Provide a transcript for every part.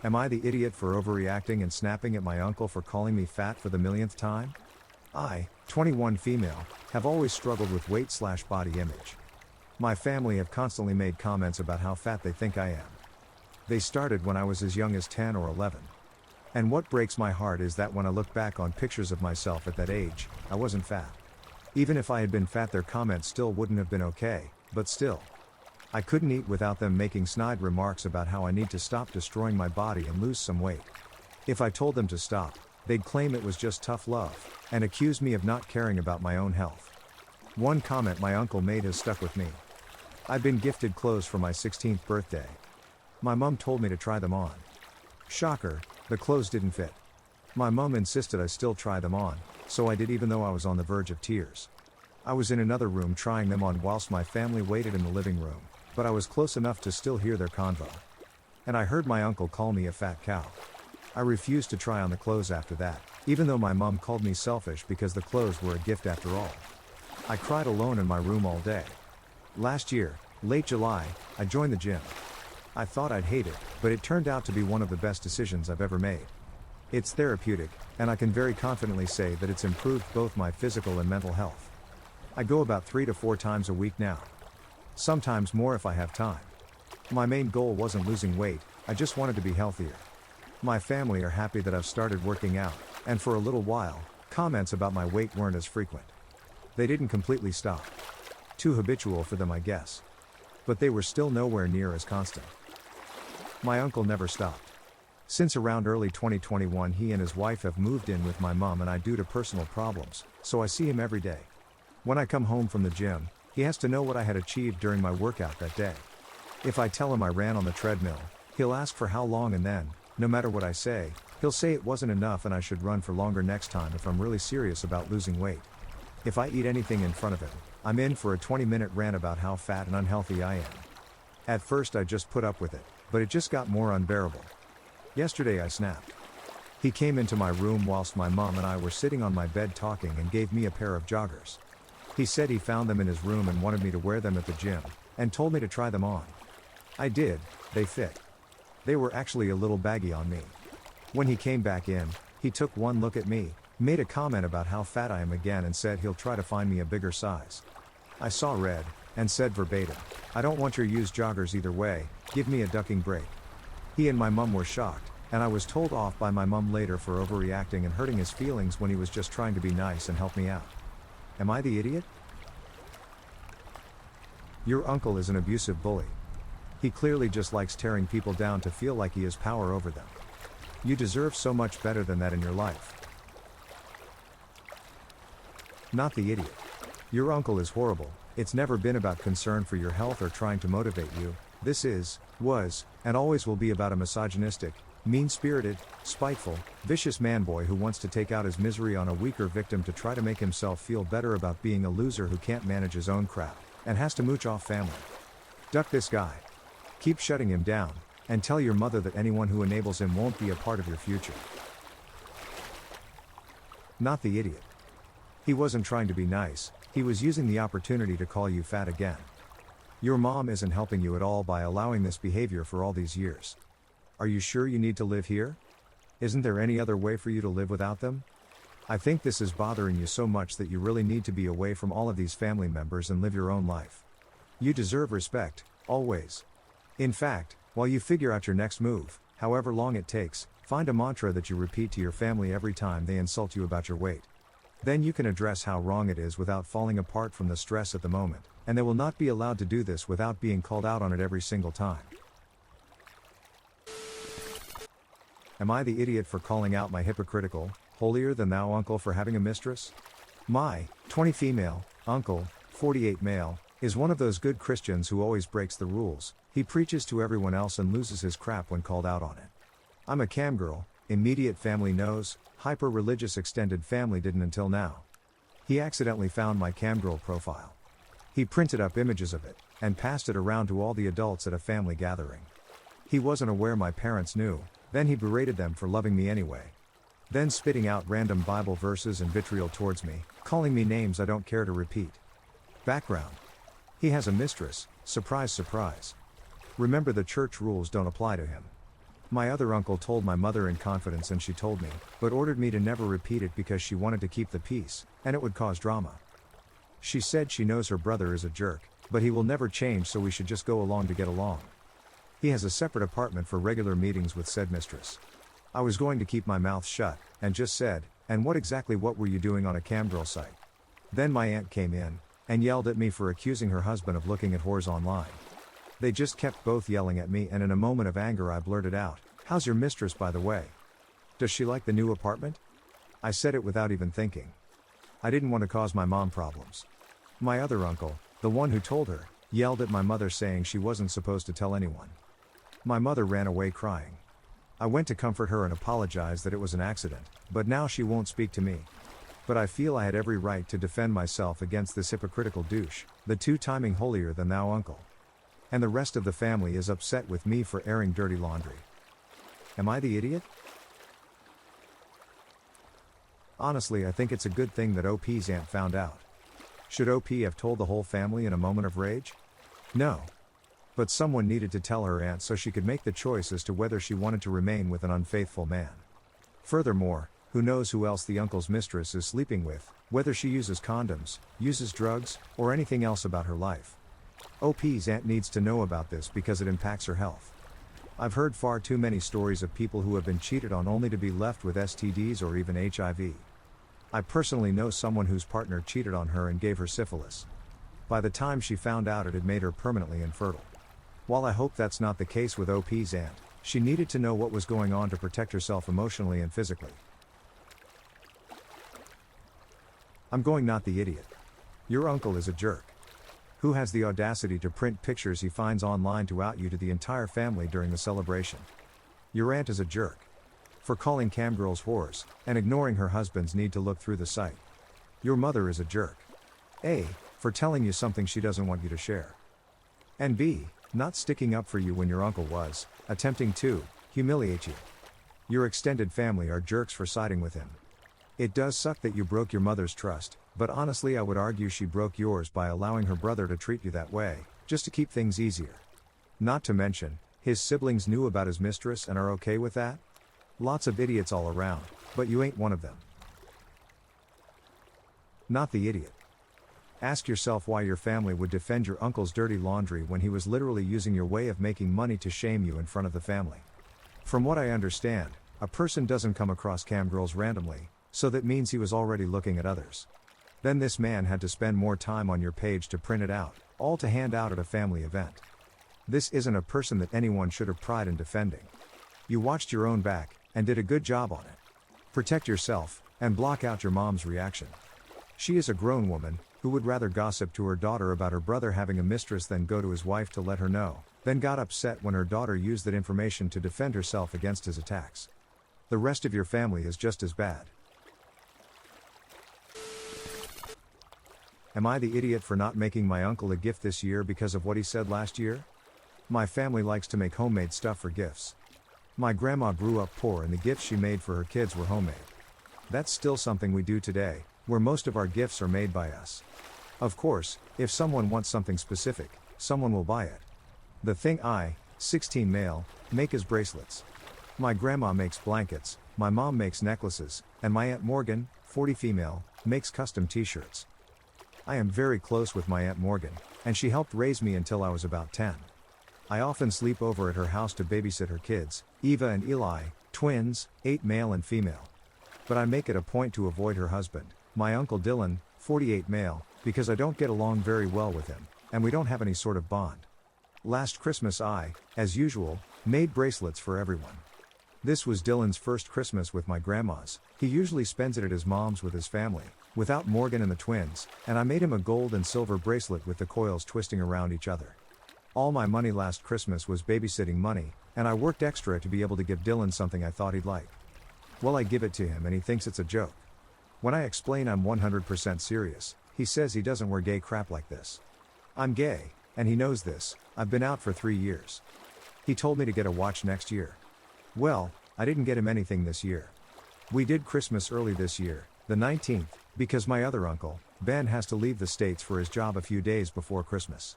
Am I the idiot for overreacting and snapping at my uncle for calling me fat for the millionth time? I, 21 female, have always struggled with weight/body image. My family have constantly made comments about how fat they think I am. They started when I was as young as 10 or 11. And what breaks my heart is that when I look back on pictures of myself at that age, I wasn't fat. Even if I had been fat, their comments still wouldn't have been okay, but still. I couldn't eat without them making snide remarks about how I need to stop destroying my body and lose some weight. If I told them to stop, they'd claim it was just tough love, and accuse me of not caring about my own health. One comment my uncle made has stuck with me. I'd been gifted clothes for my 16th birthday. My mum told me to try them on. Shocker, the clothes didn't fit. My mum insisted I still try them on, so I did even though I was on the verge of tears. I was in another room trying them on whilst my family waited in the living room, but I was close enough to still hear their convo. And I heard my uncle call me a fat cow. I refused to try on the clothes after that, even though my mum called me selfish because the clothes were a gift after all. I cried alone in my room all day. Last year, late July, I joined the gym. I thought I'd hate it, but it turned out to be one of the best decisions I've ever made. It's therapeutic, and I can very confidently say that it's improved both my physical and mental health. I go about 3 to 4 times a week now. Sometimes more if I have time. My main goal wasn't losing weight, I just wanted to be healthier. My family are happy that I've started working out, and for a little while, comments about my weight weren't as frequent. They didn't completely stop. Too habitual for them, I guess. But they were still nowhere near as constant. My uncle never stopped. Since around early 2021 he and his wife have moved in with my mom and I due to personal problems, so I see him every day. When I come home from the gym, he has to know what I had achieved during my workout that day. If I tell him I ran on the treadmill, he'll ask for how long and then, no matter what I say, he'll say it wasn't enough and I should run for longer next time if I'm really serious about losing weight. If I eat anything in front of him, I'm in for a 20-minute rant about how fat and unhealthy I am. At first I just put up with it, but it just got more unbearable. Yesterday I snapped. He came into my room whilst my mom and I were sitting on my bed talking and gave me a pair of joggers. He said he found them in his room and wanted me to wear them at the gym, and told me to try them on. I did, they fit. They were actually a little baggy on me. When he came back in, he took one look at me, made a comment about how fat I am again and said he'll try to find me a bigger size. I saw red, and said verbatim, "I don't want your used joggers either way, give me a ducking break." He and my mum were shocked, and I was told off by my mum later for overreacting and hurting his feelings when he was just trying to be nice and help me out. Am I the idiot? Your uncle is an abusive bully. He clearly just likes tearing people down to feel like he has power over them. You deserve so much better than that in your life. Not the idiot. Your uncle is horrible. It's never been about concern for your health or trying to motivate you. This was, and always will be about a misogynistic, mean-spirited, spiteful, vicious man-boy who wants to take out his misery on a weaker victim to try to make himself feel better about being a loser who can't manage his own crap, and has to mooch off family. Duck this guy. Keep shutting him down, and tell your mother that anyone who enables him won't be a part of your future. Not the idiot. He wasn't trying to be nice, he was using the opportunity to call you fat again. Your mom isn't helping you at all by allowing this behavior for all these years. Are you sure you need to live here? Isn't there any other way for you to live without them? I think this is bothering you so much that you really need to be away from all of these family members and live your own life. You deserve respect, always. In fact, while you figure out your next move, however long it takes, find a mantra that you repeat to your family every time they insult you about your weight. Then you can address how wrong it is without falling apart from the stress at the moment, and they will not be allowed to do this without being called out on it every single time. Am I the idiot for calling out my hypocritical, holier-than-thou uncle for having a mistress? My 20 female uncle, 48 male, is one of those good Christians who always breaks the rules. He preaches to everyone else and loses his crap when called out on it. I'm a camgirl, immediate family knows, hyper-religious extended family didn't until now. He accidentally found my Camgirl profile. He printed up images of it, and passed it around to all the adults at a family gathering. He wasn't aware my parents knew, then he berated them for loving me anyway. Then spitting out random Bible verses and vitriol towards me, calling me names I don't care to repeat. Background. He has a mistress, surprise surprise. Remember, the church rules don't apply to him. My other uncle told my mother in confidence and she told me, but ordered me to never repeat it because she wanted to keep the peace, and it would cause drama. She said she knows her brother is a jerk, but he will never change, so we should just go along to get along. He has a separate apartment for regular meetings with said mistress. I was going to keep my mouth shut, and just said, "And what were you doing on a Camgirl site?" Then my aunt came in, and yelled at me for accusing her husband of looking at whores online. They just kept both yelling at me, and in a moment of anger I blurted out, "How's your mistress, by the way? Does she like the new apartment?" I said it without even thinking. I didn't want to cause my mom problems. My other uncle, the one who told her, yelled at my mother saying she wasn't supposed to tell anyone. My mother ran away crying. I went to comfort her and apologize that it was an accident, but now she won't speak to me. But I feel I had every right to defend myself against this hypocritical douche, the two-timing holier-than-thou uncle. And the rest of the family is upset with me for airing dirty laundry. Am I the idiot? Honestly, I think it's a good thing that OP's aunt found out. Should OP have told the whole family in a moment of rage? No. But someone needed to tell her aunt so she could make the choice as to whether she wanted to remain with an unfaithful man. Furthermore, who knows who else the uncle's mistress is sleeping with, whether she uses condoms, uses drugs, or anything else about her life. OP's aunt needs to know about this because it impacts her health. I've heard far too many stories of people who have been cheated on only to be left with STDs or even HIV. I personally know someone whose partner cheated on her and gave her syphilis. By the time she found out, it had made her permanently infertile. While I hope that's not the case with OP's aunt, she needed to know what was going on to protect herself emotionally and physically. I'm going not the idiot. Your uncle is a jerk. Who has the audacity to print pictures he finds online to out you to the entire family during the celebration? Your aunt is a jerk. For calling camgirls whores, and ignoring her husband's need to look through the site. Your mother is a jerk. A. For telling you something she doesn't want you to share. And B. Not sticking up for you when your uncle was attempting to humiliate you. Your extended family are jerks for siding with him. It does suck that you broke your mother's trust, but honestly I would argue she broke yours by allowing her brother to treat you that way, just to keep things easier. Not to mention, his siblings knew about his mistress and are okay with that? Lots of idiots all around, but you ain't one of them. Not the idiot. Ask yourself why your family would defend your uncle's dirty laundry when he was literally using your way of making money to shame you in front of the family. From what I understand, a person doesn't come across camgirls randomly, so that means he was already looking at others. Then this man had to spend more time on your page to print it out, all to hand out at a family event. This isn't a person that anyone should have pride in defending. You watched your own back, and did a good job on it. Protect yourself, and block out your mom's reaction. She is a grown woman, who would rather gossip to her daughter about her brother having a mistress than go to his wife to let her know, then got upset when her daughter used that information to defend herself against his attacks. The rest of your family is just as bad. Am I the idiot for not making my uncle a gift this year because of what he said last year? My family likes to make homemade stuff for gifts. My grandma grew up poor and the gifts she made for her kids were homemade. That's still something we do today, where most of our gifts are made by us. Of course, if someone wants something specific, someone will buy it. The thing I, 16 male, make is bracelets. My grandma makes blankets, my mom makes necklaces, and my Aunt Morgan, 40 female, makes custom t-shirts. I am very close with my Aunt Morgan, and she helped raise me until I was about 10. I often sleep over at her house to babysit her kids, Eva and Eli, twins, 8 male and female. But I make it a point to avoid her husband, my Uncle Dylan, 48 male, because I don't get along very well with him, and we don't have any sort of bond. Last Christmas I, as usual, made bracelets for everyone. This was Dylan's first Christmas with my grandma's. He usually spends it at his mom's with his family, without Morgan and the twins, and I made him a gold and silver bracelet with the coils twisting around each other. All my money last Christmas was babysitting money, and I worked extra to be able to give Dylan something I thought he'd like. Well, I give it to him and he thinks it's a joke. When I explain I'm 100% serious, he says he doesn't wear gay crap like this. I'm gay, and he knows this. I've been out for 3 years. He told me to get a watch next year. Well, I didn't get him anything this year. We did Christmas early this year, the 19th, because my other uncle, Ben, has to leave the States for his job a few days before Christmas.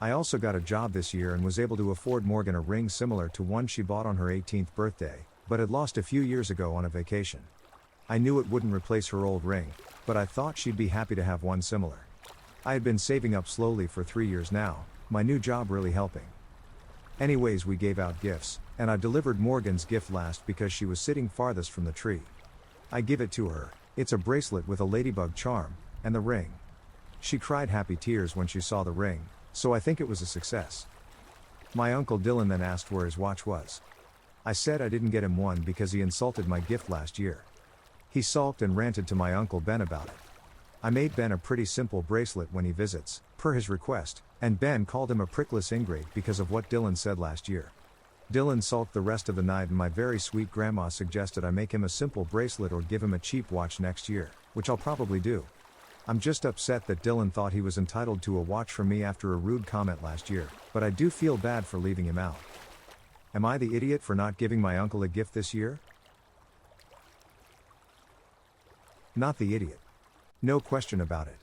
I also got a job this year and was able to afford Morgan a ring similar to one she bought on her 18th birthday, but had lost a few years ago on a vacation. I knew it wouldn't replace her old ring, but I thought she'd be happy to have one similar. I had been saving up slowly for 3 years now, my new job really helping. Anyways, we gave out gifts, and I delivered Morgan's gift last because she was sitting farthest from the tree. I give it to her. It's a bracelet with a ladybug charm, and the ring. She cried happy tears when she saw the ring, so I think it was a success. My uncle Dylan then asked where his watch was. I said I didn't get him one because he insulted my gift last year. He sulked and ranted to my uncle Ben about it. I made Ben a pretty simple bracelet when he visits, per his request, and Ben called him a prickless ingrate because of what Dylan said last year. Dylan sulked the rest of the night and my very sweet grandma suggested I make him a simple bracelet or give him a cheap watch next year, which I'll probably do. I'm just upset that Dylan thought he was entitled to a watch from me after a rude comment last year, but I do feel bad for leaving him out. Am I the idiot for not giving my uncle a gift this year? Not the idiot. No question about it.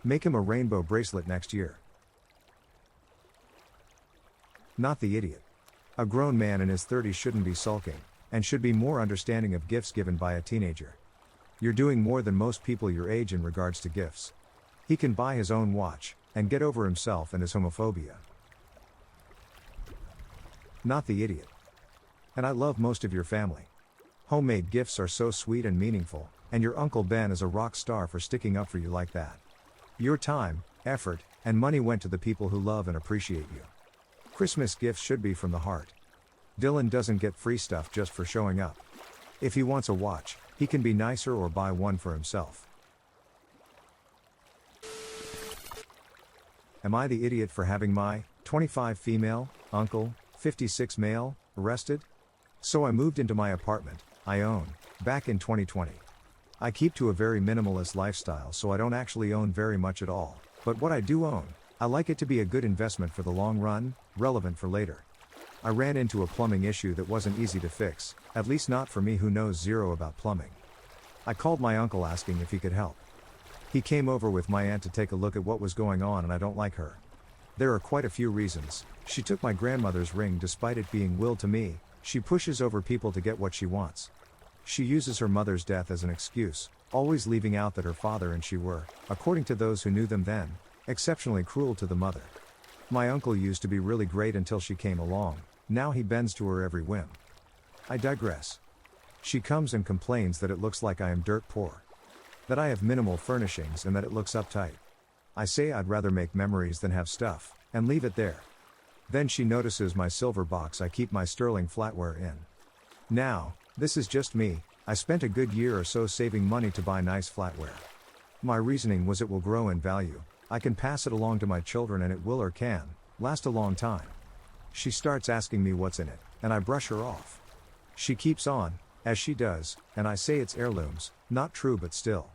Make him a rainbow bracelet next year. Not the idiot. A grown man in his 30s shouldn't be sulking, and should be more understanding of gifts given by a teenager. You're doing more than most people your age in regards to gifts. He can buy his own watch, and get over himself and his homophobia. Not the idiot. And I love most of your family. Homemade gifts are so sweet and meaningful, and your Uncle Ben is a rock star for sticking up for you like that. Your time, effort, and money went to the people who love and appreciate you. Christmas gifts should be from the heart. Dylan doesn't get free stuff just for showing up. If he wants a watch, he can be nicer or buy one for himself. Am I the idiot for having my 25 female, uncle, 56 male, arrested? So I moved into my apartment I own back in 2020. I keep to a very minimalist lifestyle, so I don't actually own very much at all, but what I do own, I like it to be a good investment for the long run, relevant for later. I ran into a plumbing issue that wasn't easy to fix, at least not for me who knows zero about plumbing. I called my uncle asking if he could help. He came over with my aunt to take a look at what was going on, and I don't like her. There are quite a few reasons. She took my grandmother's ring despite it being willed to me. She pushes over people to get what she wants. She uses her mother's death as an excuse, always leaving out that her father and she were, according to those who knew them then, exceptionally cruel to the mother. My uncle used to be really great until she came along. Now he bends to her every whim. I digress. She comes and complains that it looks like I am dirt poor. That I have minimal furnishings and that it looks uptight. I say I'd rather make memories than have stuff, and leave it there. Then she notices my silver box I keep my sterling flatware in. Now, this is just me. I spent a good year or so saving money to buy nice flatware. My reasoning was it will grow in value. I can pass it along to my children and it will or can last a long time. She starts asking me what's in it, and I brush her off. She keeps on, as she does, and I say it's heirlooms, not true but still.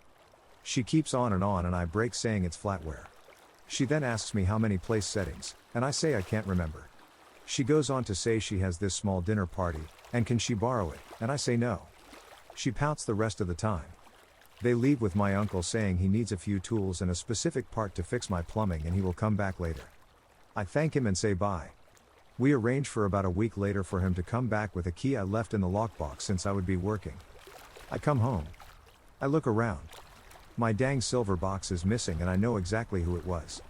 She keeps on and I break saying it's flatware. She then asks me how many place settings, and I say I can't remember. She goes on to say she has this small dinner party, and can she borrow it, and I say no. She pouts the rest of the time. They leave with my uncle saying he needs a few tools and a specific part to fix my plumbing and he will come back later. I thank him and say bye. We arrange for about a week later for him to come back with a key I left in the lockbox since I would be working. I come home. I look around. My dang silver box is missing and I know exactly who it was.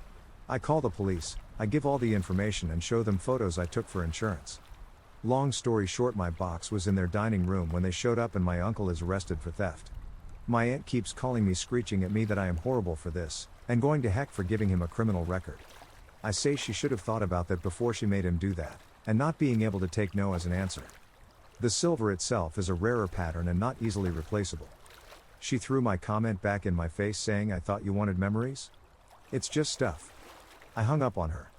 I call the police, I give all the information and show them photos I took for insurance. Long story short, my box was in their dining room when they showed up and my uncle is arrested for theft. My aunt keeps calling me, screeching at me that I am horrible for this, and going to heck for giving him a criminal record. I say she should have thought about that before she made him do that, and not being able to take no as an answer. The silver itself is a rarer pattern and not easily replaceable. She threw my comment back in my face saying I thought you wanted memories? It's just stuff. I hung up on her.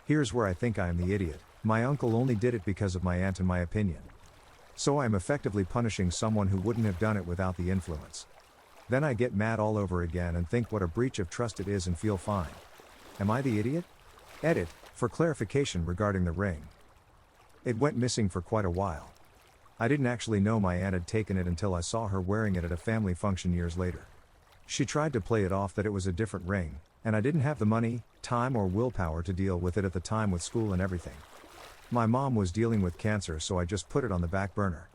Here's where I think I am the idiot. My uncle only did it because of my aunt in my opinion. So I am effectively punishing someone who wouldn't have done it without the influence. Then I get mad all over again and think what a breach of trust it is and feel fine. Am I the idiot? Edit, for clarification regarding the ring. It went missing for quite a while. I didn't actually know my aunt had taken it until I saw her wearing it at a family function years later. She tried to play it off that it was a different ring, And I didn't have the money, time or willpower to deal with it at the time with school and everything. My mom was dealing with cancer, so I just put it on the back burner.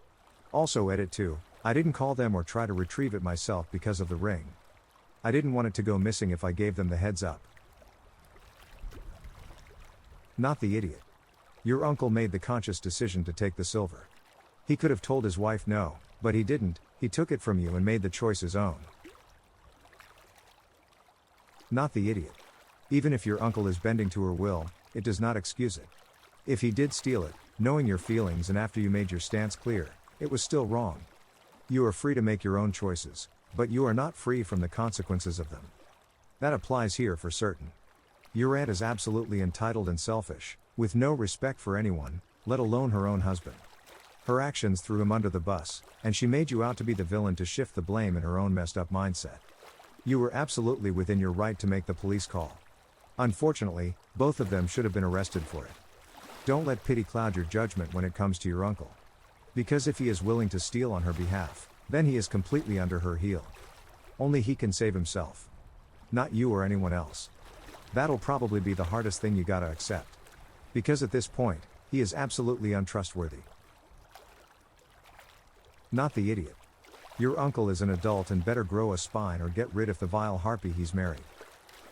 Also edit 2, I didn't call them or try to retrieve it myself because of the ring. I didn't want it to go missing if I gave them the heads up. Not the idiot. Your uncle made the conscious decision to take the silver. He could have told his wife no, but he didn't. He took it from you and made the choice his own. Not the idiot. Even if your uncle is bending to her will, it does not excuse it. If he did steal it, knowing your feelings and after you made your stance clear, it was still wrong. You are free to make your own choices, but you are not free from the consequences of them. That applies here for certain. Your aunt is absolutely entitled and selfish, with no respect for anyone, let alone her own husband. Her actions threw him under the bus, and she made you out to be the villain to shift the blame in her own messed up mindset. You were absolutely within your right to make the police call. Unfortunately, both of them should have been arrested for it. Don't let pity cloud your judgment when it comes to your uncle. Because if he is willing to steal on her behalf, then he is completely under her heel. Only he can save himself. Not you or anyone else. That'll probably be the hardest thing you gotta accept. Because at this point, he is absolutely untrustworthy. Not the idiot. Your uncle is an adult and better grow a spine or get rid of the vile harpy he's married.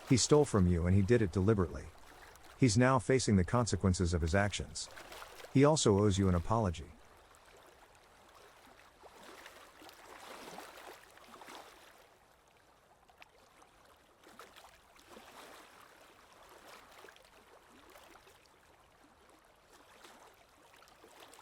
He stole from you and he did it deliberately. He's now facing the consequences of his actions. He also owes you an apology.